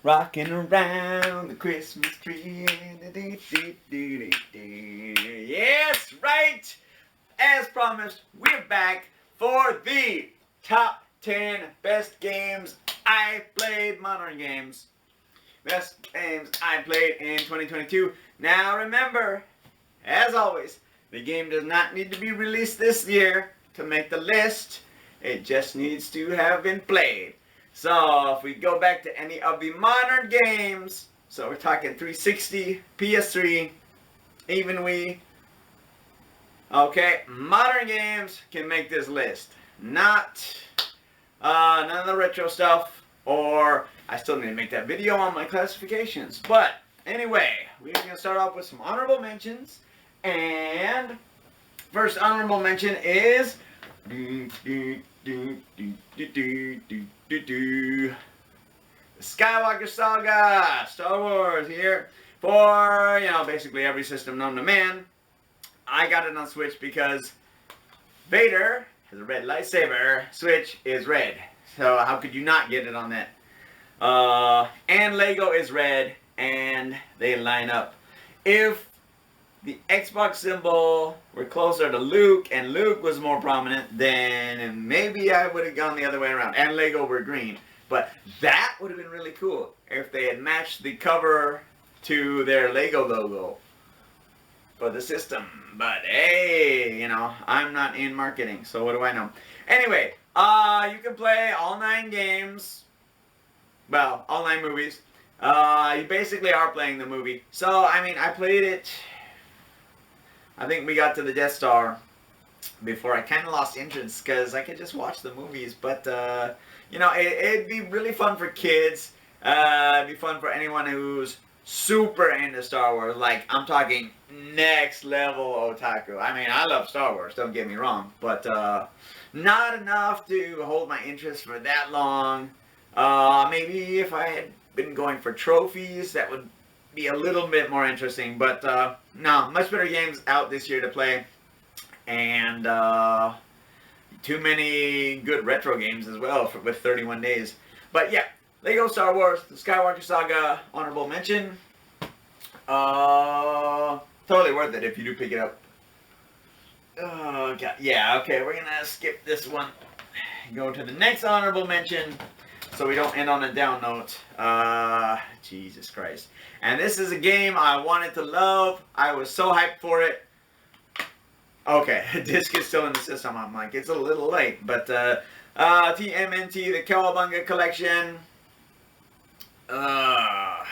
Rocking around the Christmas tree. Yes, right. As promised, we're back for the top 10 best games I played, modern games. Best games I played in 2022. Now remember, as always, the game does not need to be released this year to make the list. It just needs to have been played. So if we go back to any of the modern games, so we're talking 360, PS3, even Wii. Okay, modern games can make this list. Not none of the retro stuff, or I still need to make that video on my classifications. But anyway, we're going to start off with some honorable mentions. And first honorable mention is Skywalker Saga, Star Wars here for, basically every system known to man. I got it on Switch because Vader has a red lightsaber. Switch is red. So how could you not get it on that? And Lego is red, and they line up. If the Xbox symbol were closer to Luke, and Luke was more prominent, then maybe I would have gone the other way around. And Lego were green. But that would have been really cool if they had matched the cover to their Lego logo for the system. But hey, I'm not in marketing, so what do I know? Anyway, you can play all 9 games. Well, all 9 movies. You basically are playing the movie. So, I played it. I think we got to the Death Star before I kind of lost interest because I could just watch the movies. But, it'd be really fun for kids. It'd be fun for anyone who's super into Star Wars. Like, I'm talking next level otaku. I love Star Wars, don't get me wrong. But, not enough to hold my interest for that long. Maybe if I had been going for trophies, that would be a little bit more interesting. But, no, much better games out this year to play. And, too many good retro games as well with 31 days. But, yeah. Lego Star Wars, the Skywalker Saga, honorable mention. Totally worth it if you do pick it up. Oh, God. Yeah, okay, we're going to skip this one. Go to the next honorable mention so we don't end on a down note. Jesus Christ. And this is a game I wanted to love. I was so hyped for it. Okay, disc is still in the system. I'm like, it's a little late. But, TMNT, the Cowabunga Collection. God.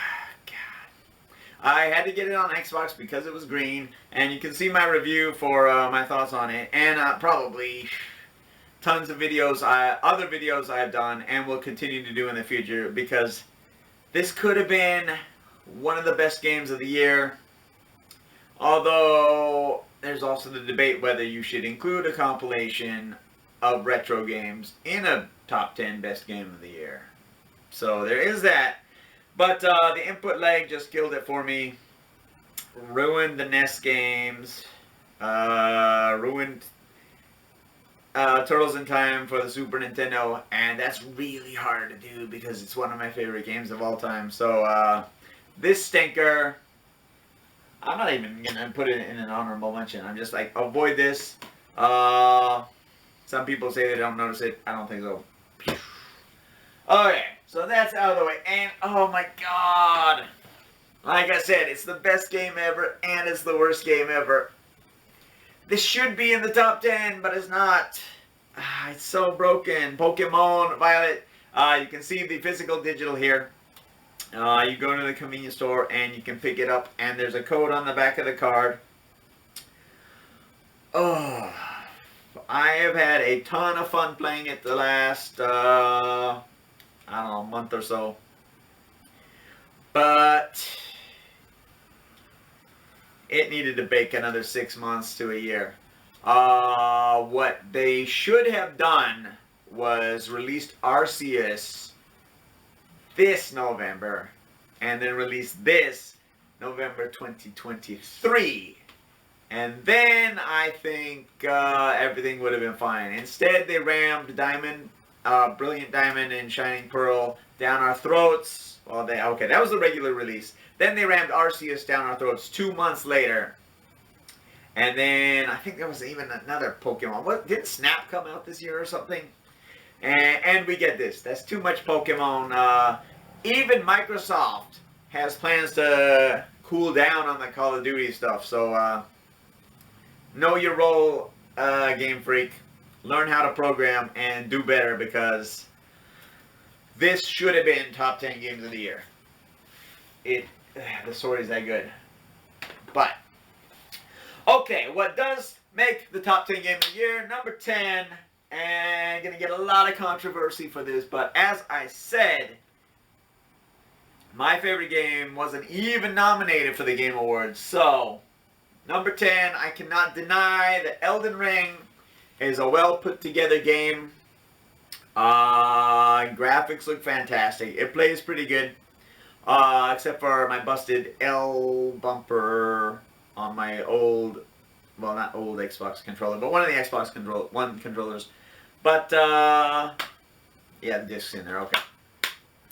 I had to get it on Xbox because it was green, and you can see my review for my thoughts on it, and probably tons of videos, other videos I have done and will continue to do in the future, because this could have been one of the best games of the year. Although there's also the debate whether you should include a compilation of retro games in a top 10 best game of the year. So there is that. But the input lag just killed it for me. Ruined the NES games. Ruined Turtles in Time for the Super Nintendo. And that's really hard to do because it's one of my favorite games of all time. So this stinker, I'm not even going to put it in an honorable mention. I'm just like, avoid this. Some people say they don't notice it. I don't think so. Okay, so that's out of the way. And, oh my God. Like I said, it's the best game ever, and it's the worst game ever. This should be in the top 10, but it's not. It's so broken. Pokemon Violet. You can see the physical digital here. You go to the convenience store, and you can pick it up, and there's a code on the back of the card. Oh, I have had a ton of fun playing it the last, I don't know, month or so. But it needed to bake another 6 months to a year. What they should have done was released Arceus this November, and then release this November 2023. And then I think everything would have been fine. Instead, they rammed Diamond Brilliant Diamond and Shining Pearl down our throats. Well, that was the regular release. Then they rammed Arceus down our throats 2 months later. And then I think there was even another Pokemon. What, didn't Snap come out this year or something? And we get this. That's too much Pokemon. Even Microsoft has plans to cool down on the Call of Duty stuff. So know your role, Game Freak. Learn how to program and do better, because this should have been top 10 games of the year. The story's that good. But okay, what does make the top 10 game of the year? Number 10, and gonna get a lot of controversy for this, but as I said, my favorite game wasn't even nominated for the Game Awards. So, number 10, I cannot deny that Elden Ring is a well put together game. Graphics look fantastic. It plays pretty good, except for my busted L bumper on my old, well, not old Xbox controller, but one of the Xbox controllers. But yeah, the disc's in there. Okay,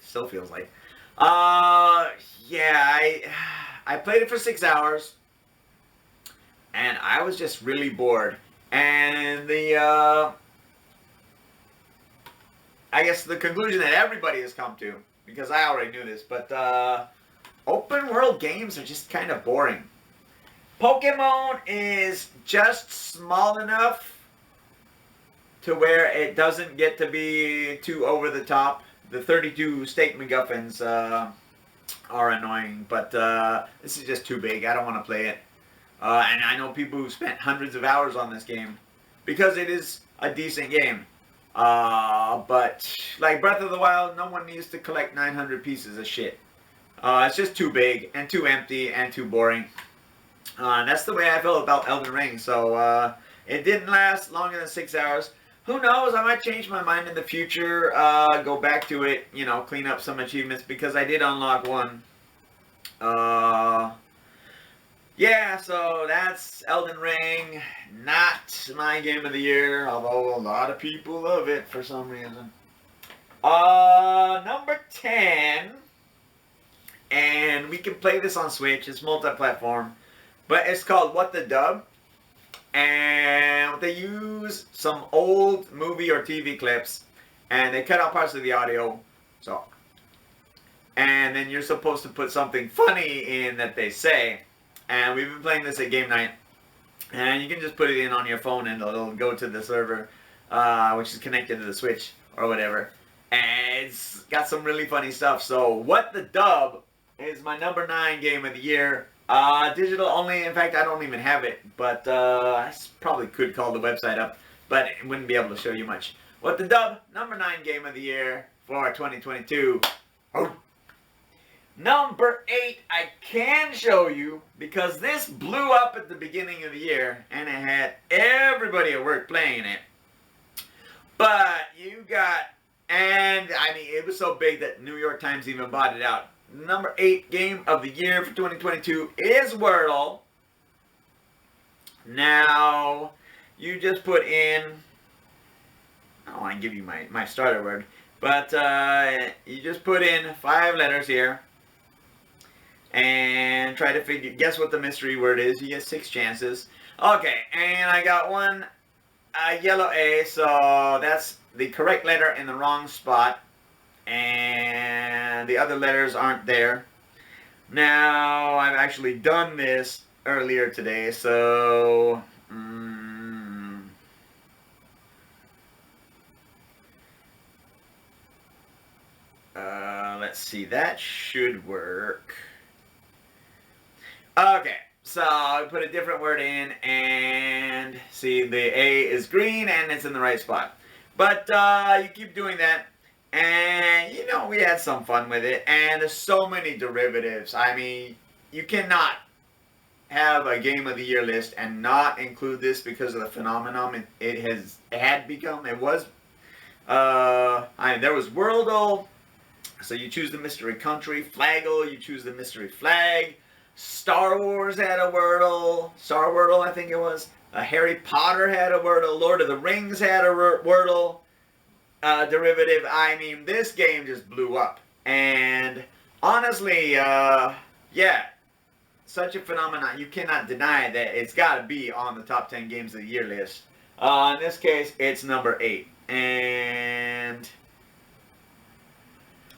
still feels like. Yeah, I played it for 6 hours, and I was just really bored. And I guess the conclusion that everybody has come to, because I already knew this, but open world games are just kind of boring. Pokemon is just small enough to where it doesn't get to be too over the top. The 32 state MacGuffins are annoying, but this is just too big. I don't want to play it. And I know people who spent hundreds of hours on this game because it is a decent game. But like Breath of the Wild, no one needs to collect 900 pieces of shit. It's just too big and too empty and too boring. That's the way I feel about Elden Ring. So it didn't last longer than 6 hours. Who knows? I might change my mind in the future. Go back to it. You know, clean up some achievements, because I did unlock one. Yeah, so that's Elden Ring. Not my game of the year, although a lot of people love it for some reason. Number 10. And we can play this on Switch. It's multi-platform. But it's called What the Dub. And they use some old movie or TV clips, and they cut out parts of the audio. So, and then you're supposed to put something funny in that they say. And we've been playing this at game night, and you can just put it in on your phone, and it'll go to the server, which is connected to the Switch or whatever. And it's got some really funny stuff. So, What the Dub is my number 9 game of the year. Digital only. In fact, I don't even have it, but I probably could call the website up, but it wouldn't be able to show you much. What the Dub, number 9 game of the year for 2022. Oh. Number 8, I can show you, because this blew up at the beginning of the year, and it had everybody at work playing it. But you got, and I mean, it was so big that New York Times even bought it out. Number 8 game of the year for 2022 is Wordle. Now, you just put in, I don't want to give you my starter word, but you just put in 5 letters here and try to guess what the mystery word is. You get 6 chances. Okay, and I got one yellow A, so that's the correct letter in the wrong spot. And the other letters aren't there. Now, I've actually done this earlier today, so let's see, that should work. Okay, so I put a different word in, and see, the A is green, and it's in the right spot. But you keep doing that. And, you know, we had some fun with it. And there's so many derivatives. I mean, you cannot have a game of the year list and not include this because of the phenomenon it had become. It was, there was Wordle. So you choose the mystery country. Flaggle, you choose the mystery flag. Star Wars had a Wordle. Star Wordle, I think it was. Harry Potter had a Wordle. Lord of the Rings had a Wordle. derivative, I mean, this game just blew up. And honestly, yeah, such a phenomenon. You cannot deny that it's got to be on the top 10 games of the year list. In this case, it's number 8. And,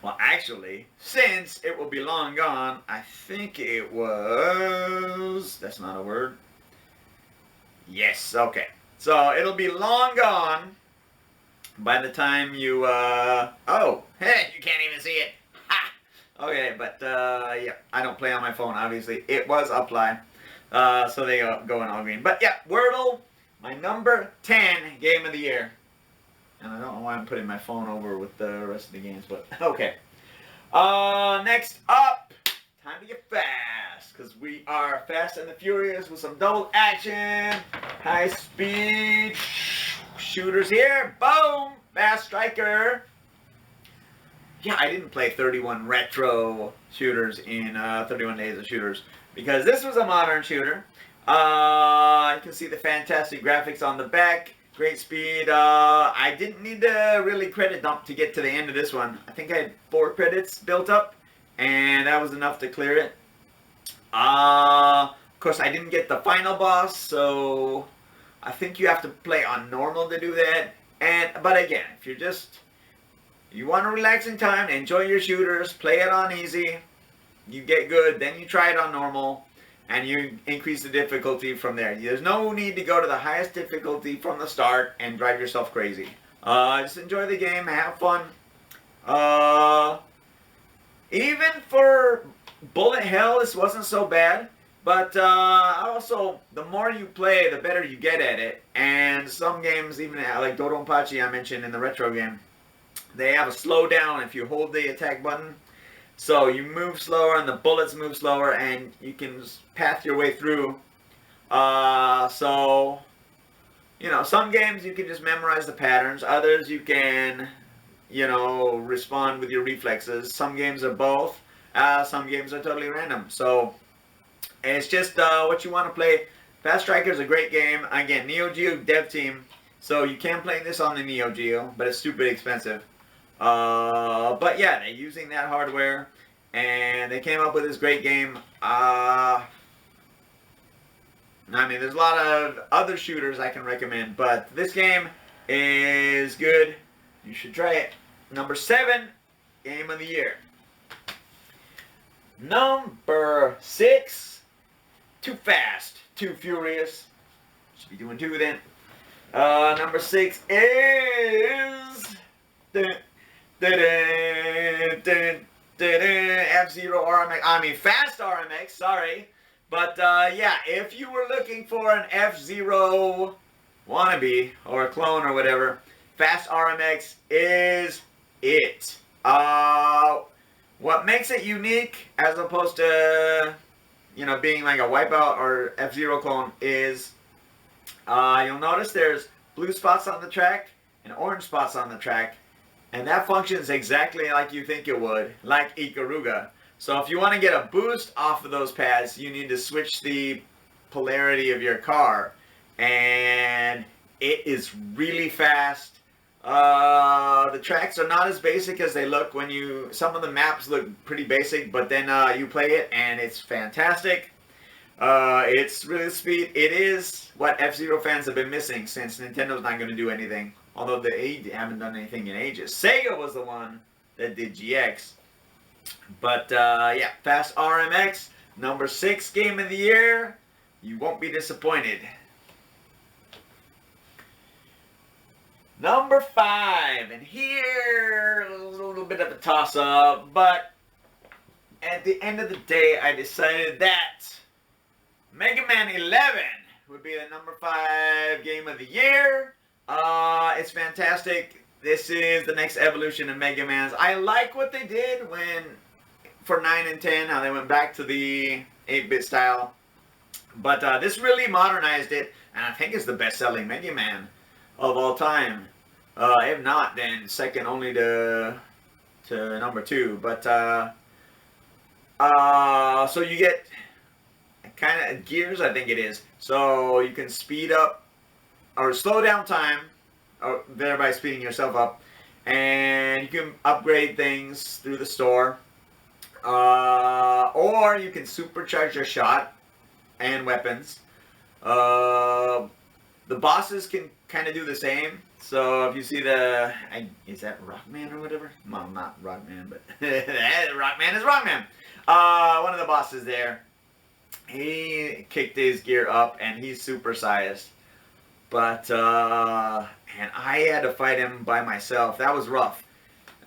well, actually, since it will be long gone, I think it was, that's not a word. Yes, okay. So it'll be long gone by the time you, oh, hey, you can't even see it. Ha! Okay, but, yeah, I don't play on my phone, obviously. It was Apply, so they go in all green. But, yeah, Wordle, my number 10 game of the year. And I don't know why I'm putting my phone over with the rest of the games, but, okay. Next up, time to get fast, because we are Fast and the Furious with some double action, high speed shooters here. Boom! Fast Striker. Yeah, I didn't play 31 retro shooters in 31 Days of Shooters because this was a modern shooter. You can see the fantastic graphics on the back. Great speed. I didn't need to really credit dump to get to the end of this one. I think I had 4 credits built up, and that was enough to clear it. Of course, I didn't get the final boss, so I think you have to play on normal to do that. But again, if you want a relaxing time, enjoy your shooters, play it on easy, you get good, then you try it on normal, and you increase the difficulty from there. There's no need to go to the highest difficulty from the start and drive yourself crazy. Just enjoy the game, have fun. Even for bullet hell, this wasn't so bad. But also, the more you play, the better you get at it. And some games, even like Dodonpachi I mentioned in the retro game, they have a slowdown if you hold the attack button. So you move slower and the bullets move slower and you can path your way through. So, you know, some games you can just memorize the patterns. Others you can, you know, respond with your reflexes. Some games are both. Some games are totally random. So, it's just what you want to play. Fast Striker is a great game. Again, Neo Geo dev team. So you can play this on the Neo Geo, but it's stupid expensive. But yeah, they're using that hardware, and they came up with this great game. I mean, there's a lot of other shooters I can recommend, but this game is good. You should try it. Number 7, game of the year. Number 6, Too Fast, Too Furious. Should be doing 2 then. Number 6 is F-Zero RMX. I mean, Fast RMX, sorry. But, yeah, if you were looking for an F-Zero wannabe, or a clone or whatever, Fast RMX is it. What makes it unique, as opposed to, you know, being like a Wipeout or F-Zero clone, is you'll notice there's blue spots on the track and orange spots on the track. And that functions exactly like you think it would, like Ikaruga. So if you want to get a boost off of those pads, you need to switch the polarity of your car. And it is really fast. The tracks are not as basic as they look when some of the maps look pretty basic, but then you play it and it's fantastic. It's really speed. It is what F-Zero fans have been missing since Nintendo's not going to do anything. Although they haven't done anything in ages. Sega was the one that did GX. But, yeah, Fast RMX, number 6 game of the year. You won't be disappointed. Number 5. And here, a little bit of a toss-up. But, at the end of the day, I decided that Mega Man 11 would be the number 5 game of the year. It's fantastic. This is the next evolution of Mega Man's. I like what they did for 9 and 10, how they went back to the 8-bit style. But this really modernized it, and I think it's the best-selling Mega Man of all time. If not, then second only to number 2. But so you get kind of gears, I think it is. So you can speed up or slow down time, thereby speeding yourself up. and you can upgrade things through the store, or you can supercharge your shot and weapons. The bosses can kind of do the same. So if you see is that Rockman or whatever? Well, not Rockman, but Rockman is Rockman. One of the bosses there, he kicked his gear up and he's supersized. But, and I had to fight him by myself. That was rough.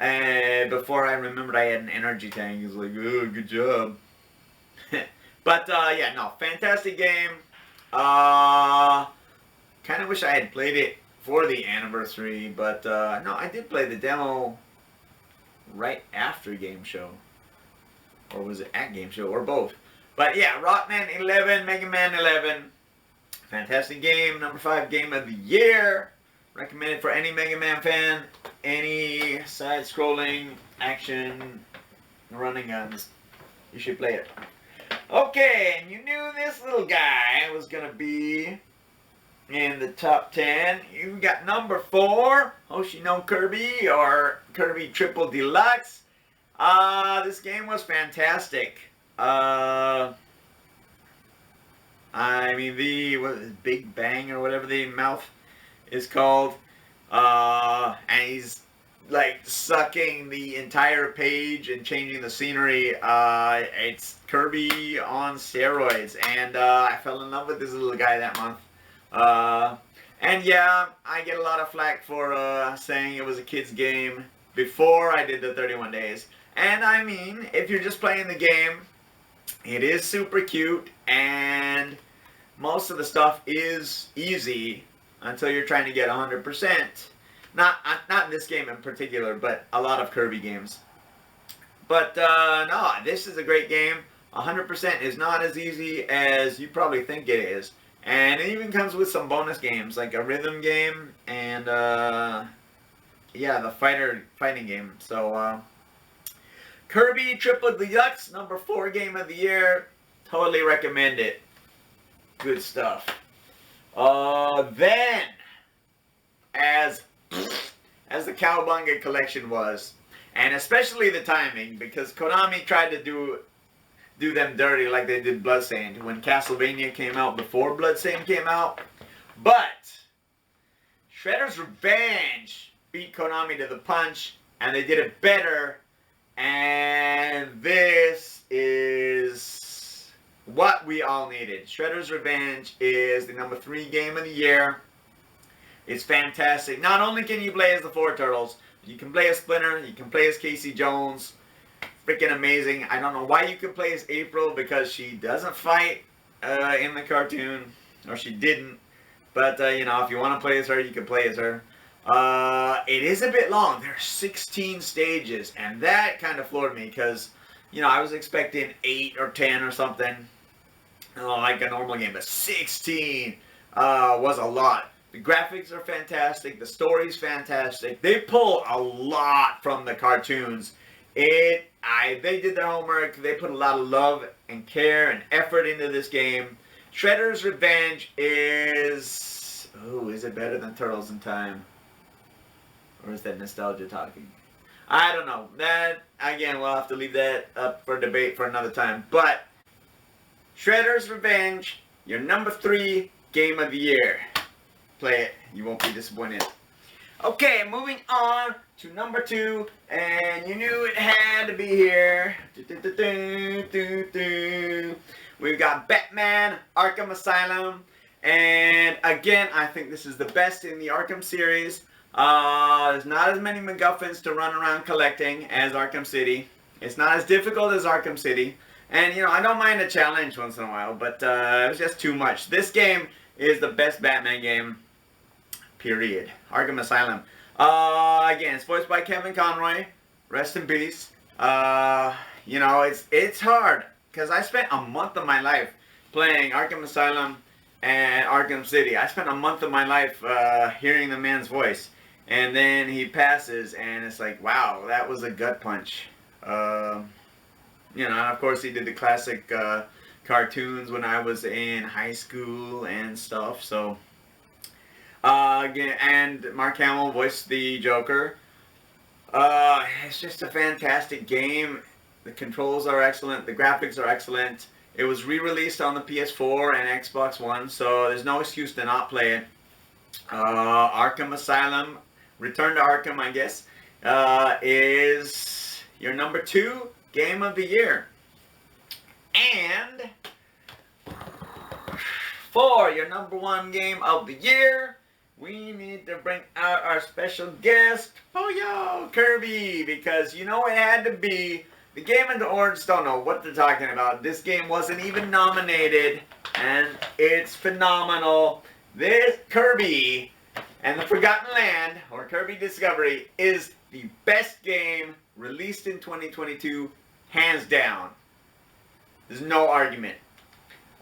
And before I remembered I had an energy tank, he was like, oh, good job. But, yeah, no, fantastic game. Kind of wish I had played it for the anniversary, but no, I did play the demo right after Game Show. Or was it at Game Show, or both. But yeah, Rockman 11, Mega Man 11. Fantastic game, number 5 game of the year. Recommended for any Mega Man fan, any side-scrolling action running guns. You should play it. Okay, and you knew this little guy was gonna be in the top 10. You got number 4, Hoshi no Kirby, or Kirby Triple Deluxe. This game was fantastic. I mean, Big Bang or whatever the mouth is called, and he's like sucking the entire page and changing the scenery. It's Kirby on steroids, and I fell in love with this little guy that month. And yeah, I get a lot of flack for saying it was a kid's game before I did the 31 days. And I mean, if you're just playing the game, it is super cute, and most of the stuff is easy until you're trying to get 100%. Not in this game in particular, but a lot of Kirby games. But no, this is a great game. 100% is not as easy as you probably think it is. And it even comes with some bonus games, like a rhythm game and, yeah, the fighting game. So, Kirby Triple Deluxe, number 4 game of the year. Totally recommend it. Good stuff. Then, as the Cowabunga collection was, and especially the timing, because Konami tried to do them dirty like they did Bloodstained when Castlevania came out before Bloodstained came out. But Shredder's Revenge beat Konami to the punch, and they did it better. And this is what we all needed. Shredder's Revenge is the number 3 game of the year. It's fantastic. Not only can you play as the 4 Turtles, but you can play as Splinter, you can play as Casey Jones. Freaking amazing. I don't know why you can play as April, because she doesn't fight in the cartoon, or she didn't. But, you know, if you want to play as her, you can play as her. It is a bit long. There are 16 stages, and that kind of floored me, because, you know, I was expecting 8 or 10 or something, like a normal game, but 16 was a lot. The graphics are fantastic. The story's fantastic. They pull a lot from the cartoons. They did their homework. They put a lot of love and care and effort into this game. Shredder's Revenge is... Oh, is it better than Turtles in Time? Or is that nostalgia talking? I don't know. That, again, we'll have to leave that up for debate for another time. But, Shredder's Revenge, your number 3 game of the year. Play it. You won't be disappointed. Okay, moving on to number 2, and you knew it had to be here. We've got Batman Arkham Asylum, and again, I think this is the best in the Arkham series. There's not as many MacGuffins to run around collecting as Arkham City. It's not as difficult as Arkham City, and you know, I don't mind a challenge once in a while, but it was just too much. This game is the best Batman game. Period. Arkham Asylum. Again, it's voiced by Kevin Conroy. Rest in peace. You know, it's hard, because I spent a month of my life playing Arkham Asylum and Arkham City. I spent a month of my life hearing the man's voice, and then he passes, and it's like, wow, that was a gut punch. You know, and of course he did the classic cartoons when I was in high school and stuff, so... again, and Mark Hamill voiced the Joker. It's just a fantastic game. The controls are excellent. The graphics are excellent. It was re-released on the PS4 and Xbox One, so there's no excuse to not play it. Arkham Asylum, Return to Arkham, I guess, is your number 2 game of the year. And for your number 1 game of the year, we need to bring out our special guest, Kirby, because you know it had to be. The Game Awards don't know what they're talking about. This game wasn't even nominated, and it's phenomenal. This Kirby and the Forgotten Land, or Kirby Discovery, is the best game released in 2022, hands down. There's no argument.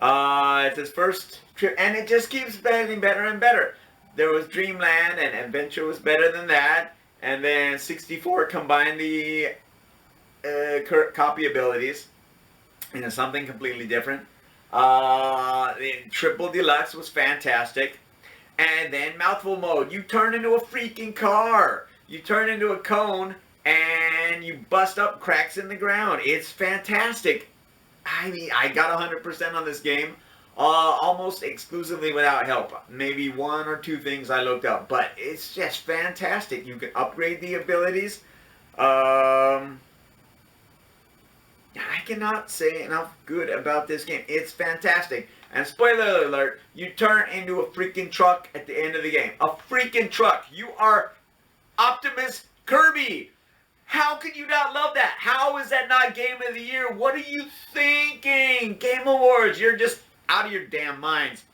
It's his first trip, and it just keeps getting better and better. There was Dreamland, and Adventure was better than that, and then 64 combined the copy abilities into something completely different. The Triple Deluxe was fantastic. And then Mouthful Mode, you turn into a freaking car. You turn into a cone and you bust up cracks in the ground. It's fantastic. I mean, I got 100% on this game, almost exclusively without help. Maybe 1 or 2 things I looked up, but it's just fantastic. You can upgrade the abilities. I cannot say enough good about this game. It's fantastic. And spoiler alert, you turn into a freaking truck at the end of the game. A freaking truck. You are Optimus Kirby. How could you not love that? How is that not Game of the Year? What are you thinking? Game Awards, you're just out of your damn minds.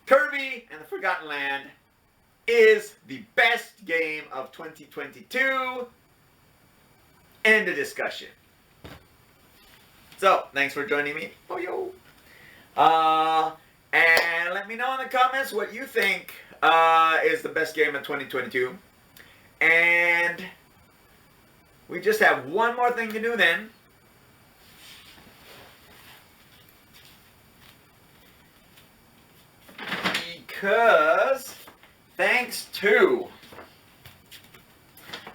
Kirby and the Forgotten Land is the best game of 2022. End of discussion. So, thanks for joining me. And let me know in the comments what you think is the best game of 2022. And we just have one more thing to do then. Because thanks to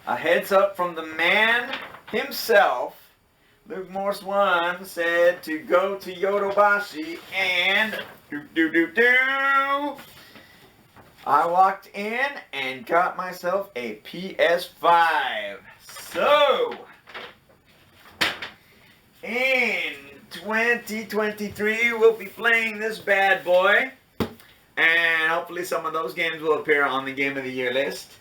a heads up from the man himself, Luke Morse 1 said to go to Yodobashi and I walked in and got myself a PS5. So, in 2023 we'll be playing this bad boy, and hopefully some of those games will appear on the Game of the Year list.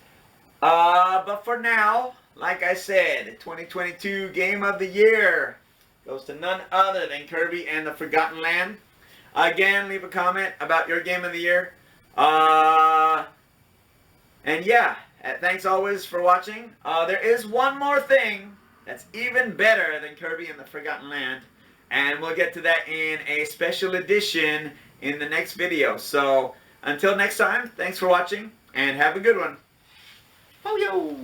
But for now, like I said, 2022 Game of the Year goes to none other than Kirby and the Forgotten Land. Again, leave a comment about your Game of the Year. And yeah, thanks always for watching. There is one more thing that's even better than Kirby and the Forgotten Land, and we'll get to that in a special edition in the next video. So, until next time, thanks for watching, and have a good one. Oh, yo!